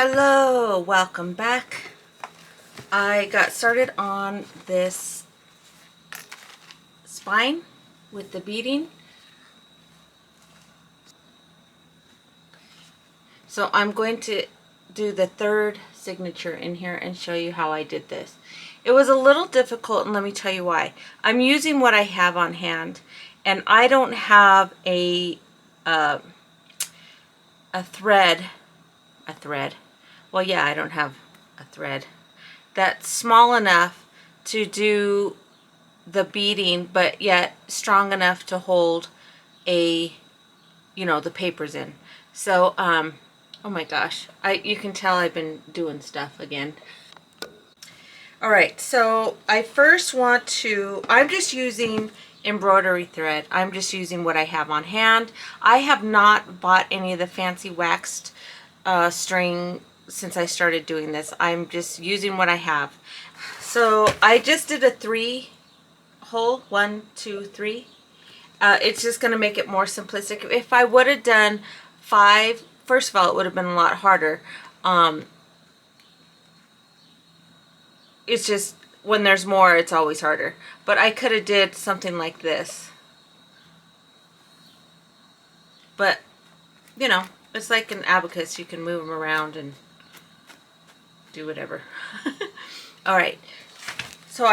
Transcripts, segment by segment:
Hello, welcome back. I got started on this spine with the beading. So I'm going to do the third signature in here and show you how I did this. It was a little difficult, and let me tell you why. I'm using what I have on hand, and I don't have a thread. Well, yeah, I don't have a thread that's small enough to do the beading, but yet strong enough to hold the papers in. So, oh my gosh, you can tell I've been doing stuff again. All right, so I first want to, I'm just using embroidery thread. I'm just using what I have on hand. I have not bought any of the fancy waxed string since I started doing this. I'm just using what I have. So I just did a 3-hole, 1, 2, 3. It's just going to make it more simplistic. If I would have done 5, first of all, it would have been a lot harder. It's just when there's more, it's always harder. But I could have did something like this. But, you know, it's like an abacus. You can move them around and do whatever. All right. So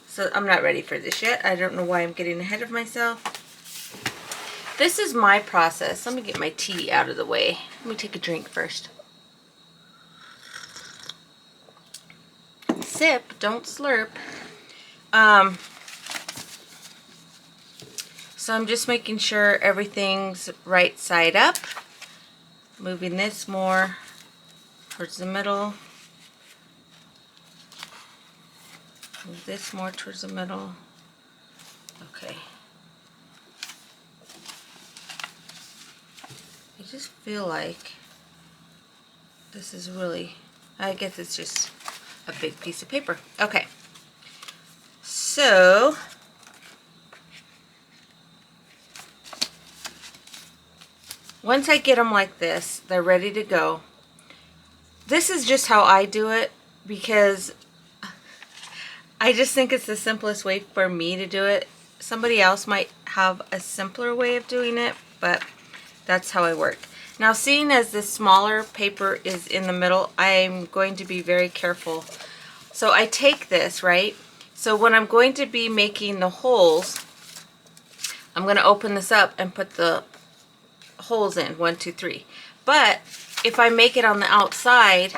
so I'm not ready for this yet. I don't know why I'm getting ahead of myself. This is my process. Let me get my tea out of the way. Let me take a drink first. Sip, don't slurp. So I'm just making sure everything's right side up. Moving this more towards the middle. Move this more towards the middle. Okay. I just feel like this is really, I guess it's just a big piece of paper. Okay. So once I get them like this, they're ready to go. This is just how I do it because I just think it's the simplest way for me to do it. Somebody else might have a simpler way of doing it, but that's how I work. Now, seeing as this smaller paper is in the middle, I'm going to be very careful. So I take this, right? So when I'm going to be making the holes, I'm going to open this up and put the holes in, 1, 2, 3. But if I make it on the outside,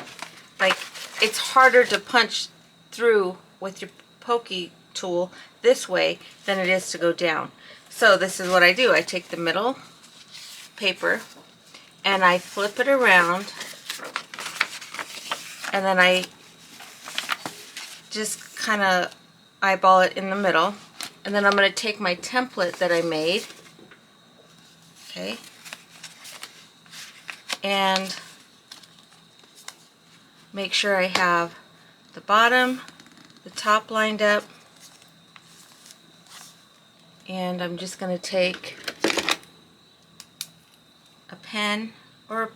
like, it's harder to punch through with your pokey tool this way than it is to go down. So this is what I do. I take the middle paper and I flip it around, and then I just kind of eyeball it in the middle, and then I'm going to take my template that I made, okay, and make sure I have the bottom, the top lined up, and I'm just going to take a pen or,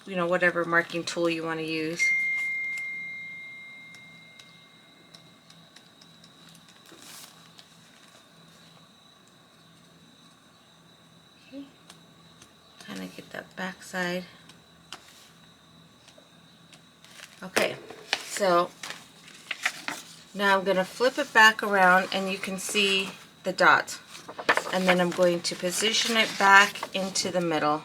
you know, whatever marking tool you want to use. Okay. Kind of get that back side. Okay, so now I'm going to flip it back around and you can see the dots. And then I'm going to position it back into the middle.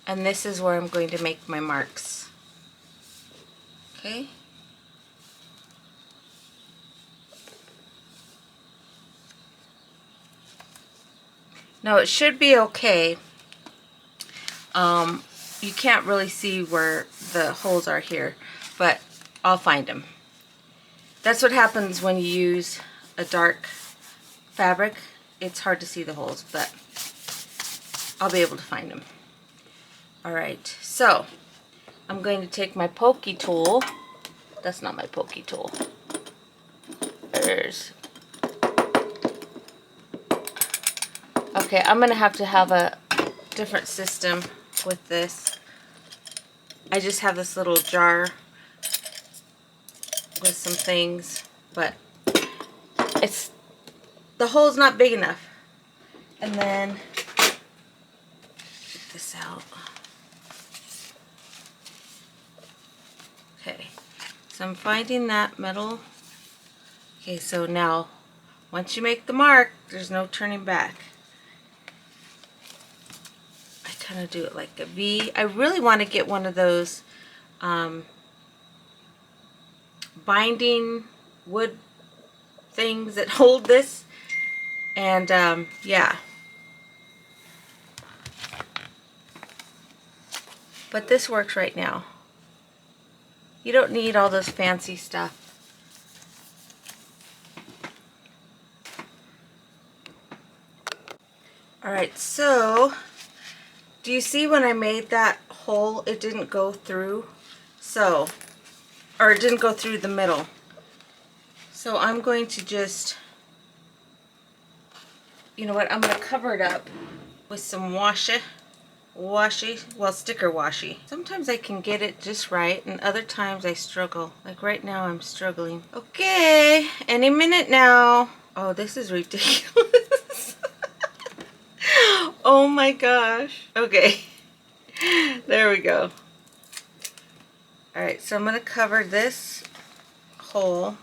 And this is where I'm going to make my marks. Okay? Now it should be okay. You can't really see where the holes are here, but I'll find them. That's what happens when you use a dark fabric. It's hard to see the holes, but I'll be able to find them. Alright, so I'm going to take my pokey tool. That's not my pokey tool. scissors. Okay, I'm gonna have to have a different system with this. I just have this little jar with some things, but the hole's not big enough. And then get this out. Okay, so I'm finding that metal. Okay, so now once you make the mark, there's no turning back. I kind of do it like a V. I really want to get one of those binding wood things that hold this, and yeah, but this works right now. You don't need all those fancy stuff. Alright, so do you see when I made that hole, it didn't go through? So, or it didn't go through the middle. So I'm going to just, you know what, I'm going to cover it up with some sticker washi. Sometimes I can get it just right, and other times I struggle. Like right now I'm struggling. Okay, any minute now. Oh, this is ridiculous. Oh my gosh. Okay, there we go. Alright, so I'm going to cover this hole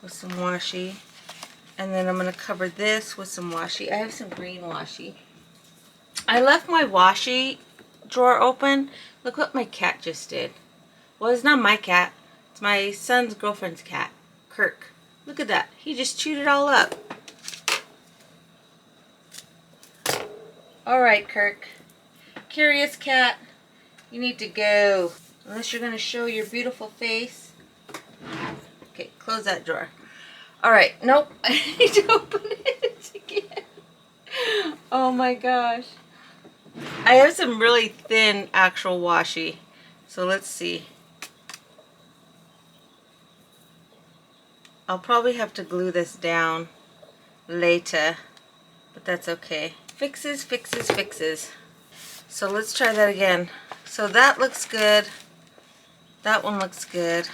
with some washi, and then I'm going to cover this with some washi. I have some green washi. I left my washi drawer open. Look what my cat just did. Well, it's not my cat. It's my son's girlfriend's cat, Kirk. Look at that. He just chewed it all up. Alright, Kirk. Curious cat, you need to go. Unless you're going to show your beautiful face. Okay, close that drawer. Alright, nope. I need to open it again. Oh my gosh. I have some really thin actual washi. So let's see. I'll probably have to glue this down later, but that's okay. Fixes, fixes, fixes. So let's try that again. So that looks good. That one looks good.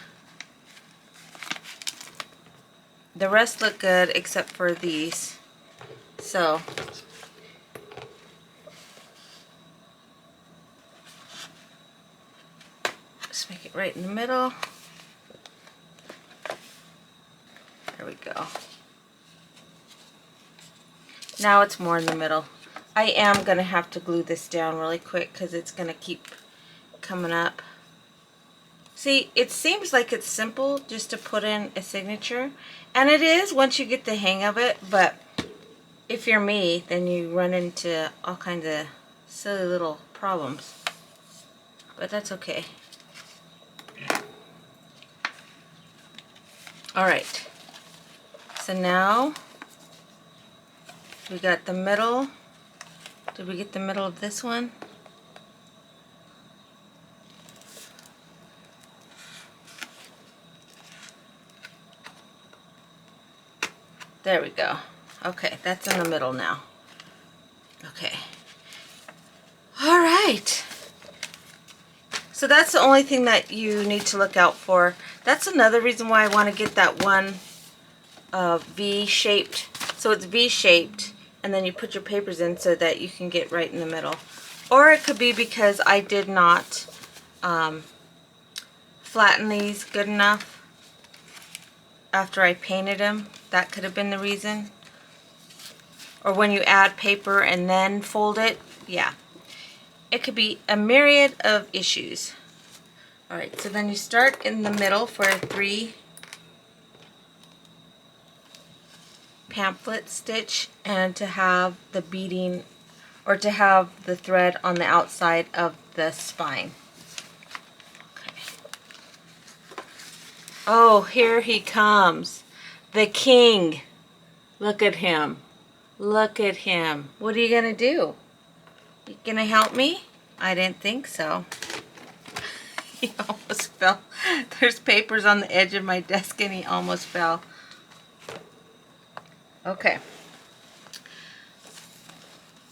The rest look good except for these. So just make it right in the middle. There we go. Now it's more in the middle. I am going to have to glue this down really quick because it's going to keep coming up. See, it seems like it's simple just to put in a signature, and it is once you get the hang of it, but if you're me, then you run into all kinds of silly little problems. But that's okay. Alright, so now we got the middle. Did we get the middle of this one? There we go. Okay, that's in the middle now. Okay. All right. So that's the only thing that you need to look out for. That's another reason why I want to get that one V-shaped. So it's V-shaped, and then you put your papers in so that you can get right in the middle. Or it could be because I did not flatten these good enough after I painted them. That could have been the reason. Or when you add paper and then fold it. Yeah. It could be a myriad of issues. Alright, so then you start in the middle for a 3 pamphlet stitch, and to have the beading, or to have the thread on the outside of the spine. Okay. Oh, here he comes. The king. Look at him. Look at him. What are you going to do? You going to help me? I didn't think so. He almost fell. There's papers on the edge of my desk and he almost fell. Okay.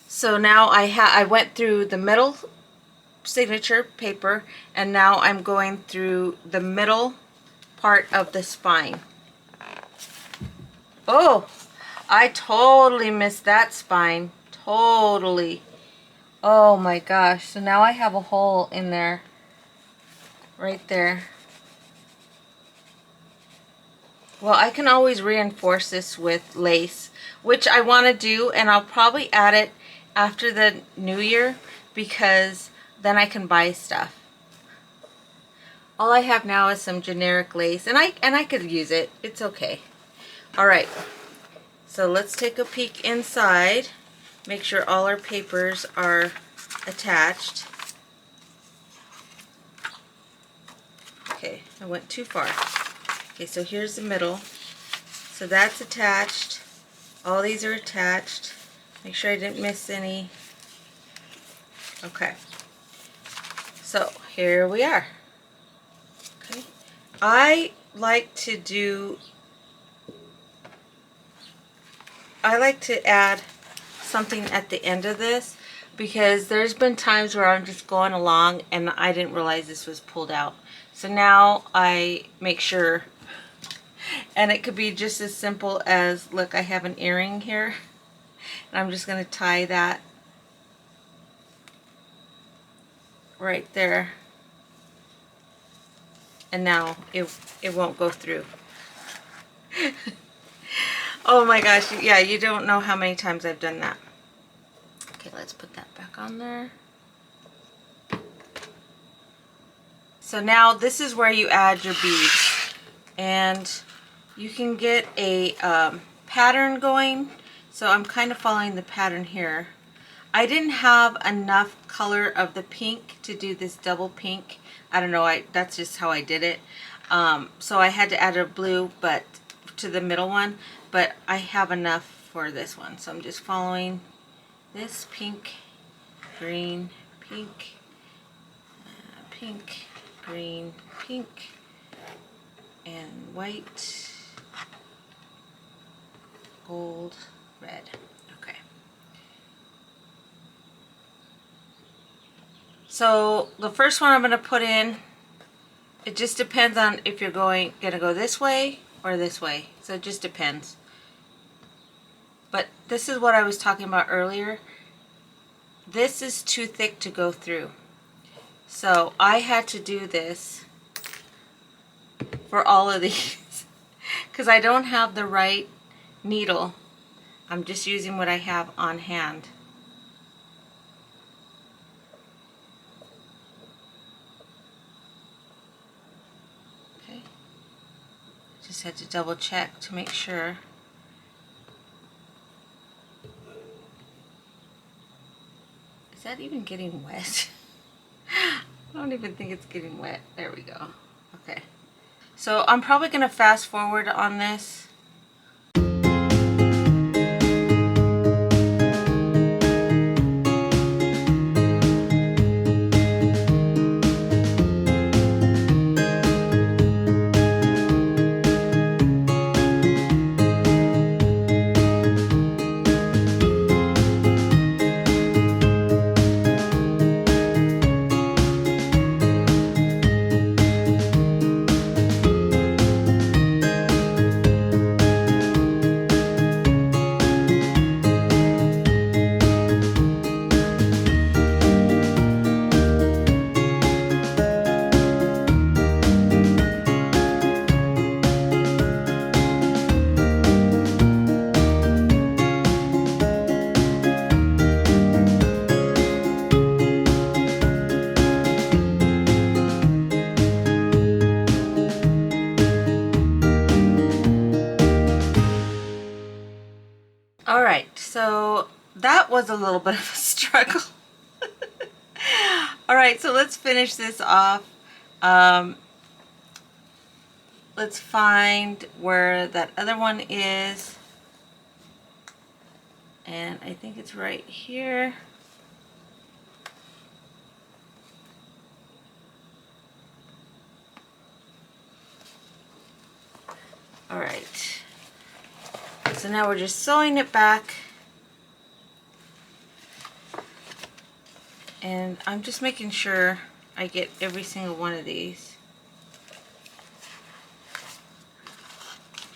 So now I went through the middle signature paper and now I'm going through the middle part of the spine. Oh, I totally missed that spine. Totally. Oh my gosh. So now I have a hole in there. Right there. Well, I can always reinforce this with lace, which I want to do, and I'll probably add it after the new year because then I can buy stuff. All I have now is some generic lace, and I could use it. It's okay. All right. So let's take a peek inside. Make sure all our papers are attached. Okay, I went too far. Okay, so here's the middle. So that's attached. All these are attached. Make sure I didn't miss any. Okay. So here we are. Okay. I like to add something at the end of this because there's been times where I'm just going along and I didn't realize this was pulled out. So now I make sure, and it could be just as simple as, look, I have an earring here and I'm just going to tie that right there, and now it won't go through. Oh my gosh, yeah, you don't know how many times I've done that. Okay, let's put that back on there. So now this is where you add your beads, and you can get a pattern going. So I'm kind of following the pattern here. I didn't have enough color of the pink to do this double pink. I don't know, that's just how I did it. So I had to add a blue but to the middle one, but I have enough for this one. So I'm just following this pink, green, pink, pink, green, pink, and white, gold, red. Okay. So the first one I'm going to put in, it just depends on if you're going to go this way or this way. So it just depends. But this is what I was talking about earlier. This is too thick to go through. So I had to do this for all of these because I don't have the right needle. I'm just using what I have on hand. Okay. Just had to double check to make sure. Is that even getting wet? I don't even think it's getting wet. There we go. Okay. So I'm probably going to fast forward on this. Alright, so that was a little bit of a struggle. Alright, so let's finish this off. Let's find where that other one is. And I think it's right here. All right. So now we're just sewing it back. And I'm just making sure I get every single one of these.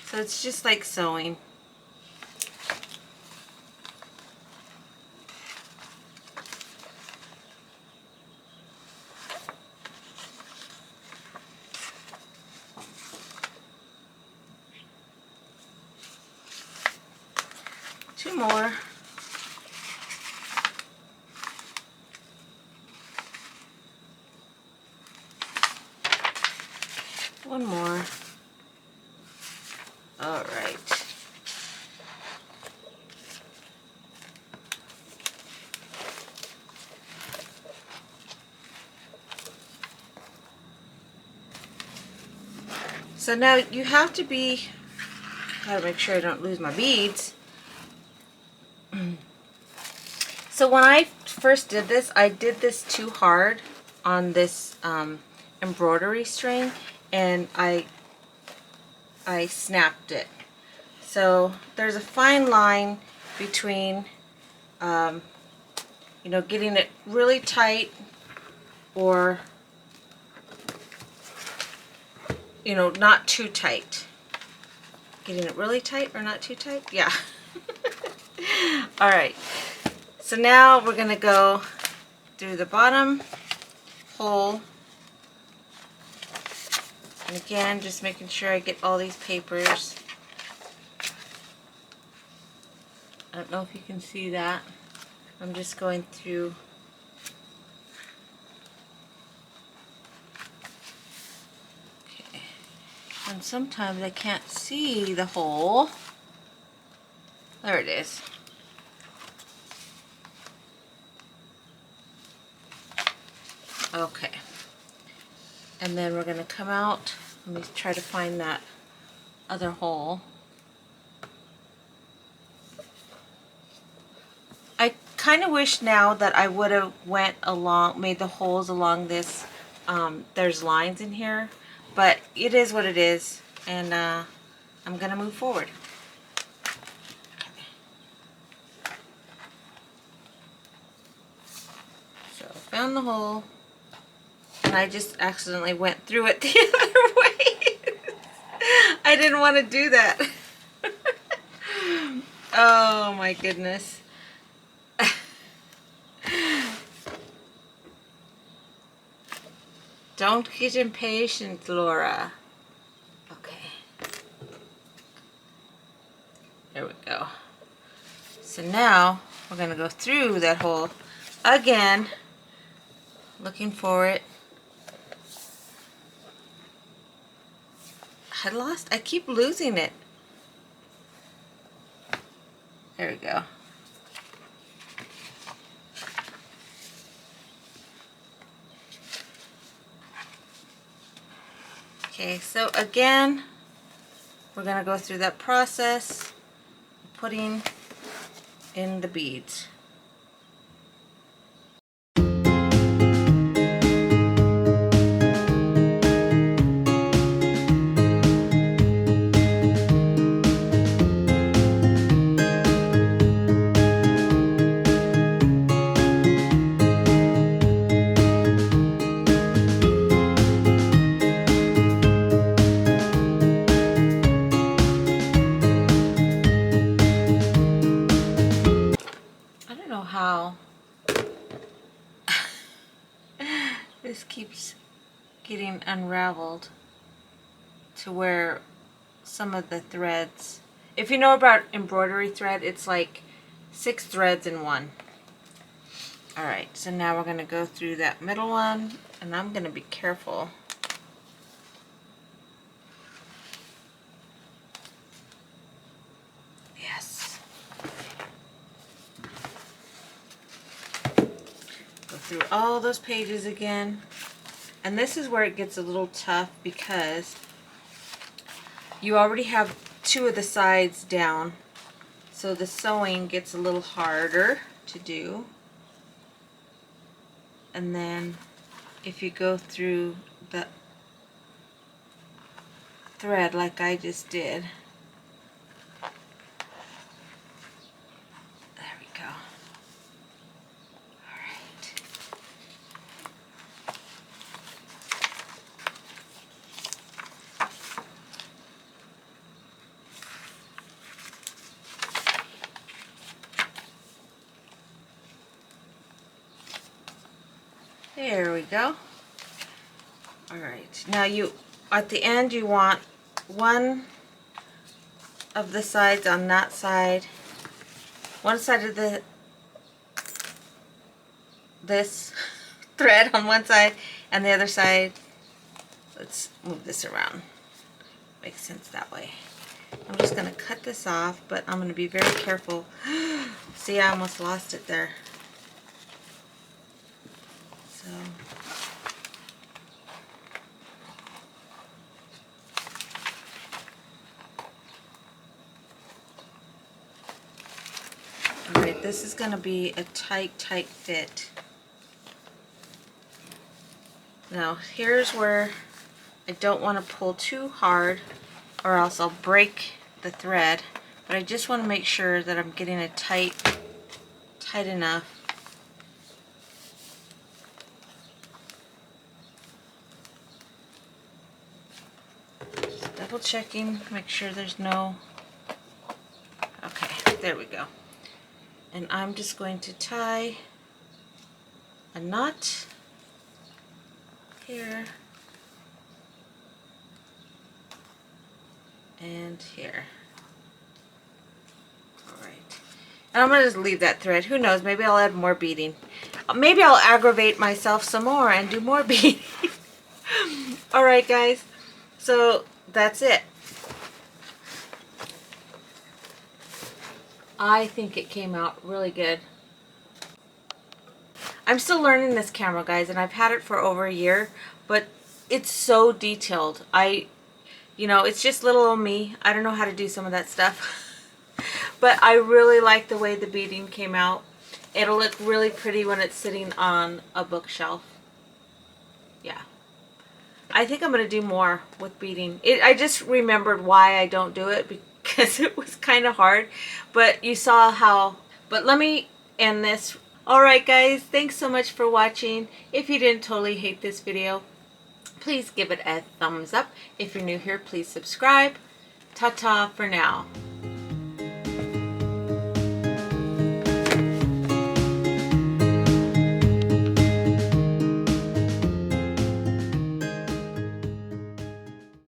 So it's just like sewing. Two more. One more. All right. So now you have to be, gotta make sure I don't lose my beads. So when I first did this, I did this too hard on this embroidery string, and I snapped it. So there's a fine line between, you know, getting it really tight or, you know, not too tight. Getting it really tight or not too tight? Yeah. All right. So now we're going to go through the bottom hole. And again, just making sure I get all these papers. I don't know if you can see that. I'm just going through. Okay. And sometimes I can't see the hole. There it is. Okay. And then we're going to come out. Let me try to find that other hole. I kind of wish now that I would have made the holes along this. There's lines in here, but it is what it is, and I'm going to move forward. So found the hole, and I just accidentally went through it the other way. I didn't want to do that. Oh my goodness. Don't get impatient, Laura. Okay. There we go. So now we're going to go through that hole again, looking for it. I keep losing it. There we go. Okay, so again, we're going to go through that process, putting in the beads. How this keeps getting unraveled to where some of the threads, if you know about embroidery thread, it's like 6 threads in one. Alright, so now we're going to go through that middle one, and I'm going to be careful. Yes. Go through all those pages again. And this is where it gets a little tough because you already have 2 of the sides down. So the sewing gets a little harder to do. And then if you go through the thread like I just did. There we go. All right. There we go. All right. Now you, at the end, you want one of the sides on that side, one side of this thread on one side, and the other side. Let's move this around. Makes sense that way. I'm just going to cut this off, but I'm going to be very careful. See, I almost lost it there. So alright, this is going to be a tight fit. Now here's where I don't want to pull too hard or else I'll break the thread, but I just want to make sure that I'm getting it tight enough. Just double checking, make sure there's no, okay, there we go. And I'm just going to tie a knot here and here. Alright. And I'm going to just leave that thread. Who knows, maybe I'll add more beading. Maybe I'll aggravate myself some more and do more beading. Alright guys, so that's it. I think it came out really good. I'm still learning this camera, guys, and I've had it for over a year, but it's so detailed. You know, it's just little old me. I don't know how to do some of that stuff. But I really like the way the beading came out. It'll look really pretty when it's sitting on a bookshelf. Yeah. I think I'm going to do more with beading. I just remembered why I don't do it, because it was kind of hard. But you saw how... But let me end this. Alright guys, thanks so much for watching. If you didn't totally hate this video, please give it a thumbs up. If you're new here, please subscribe. Ta-ta for now.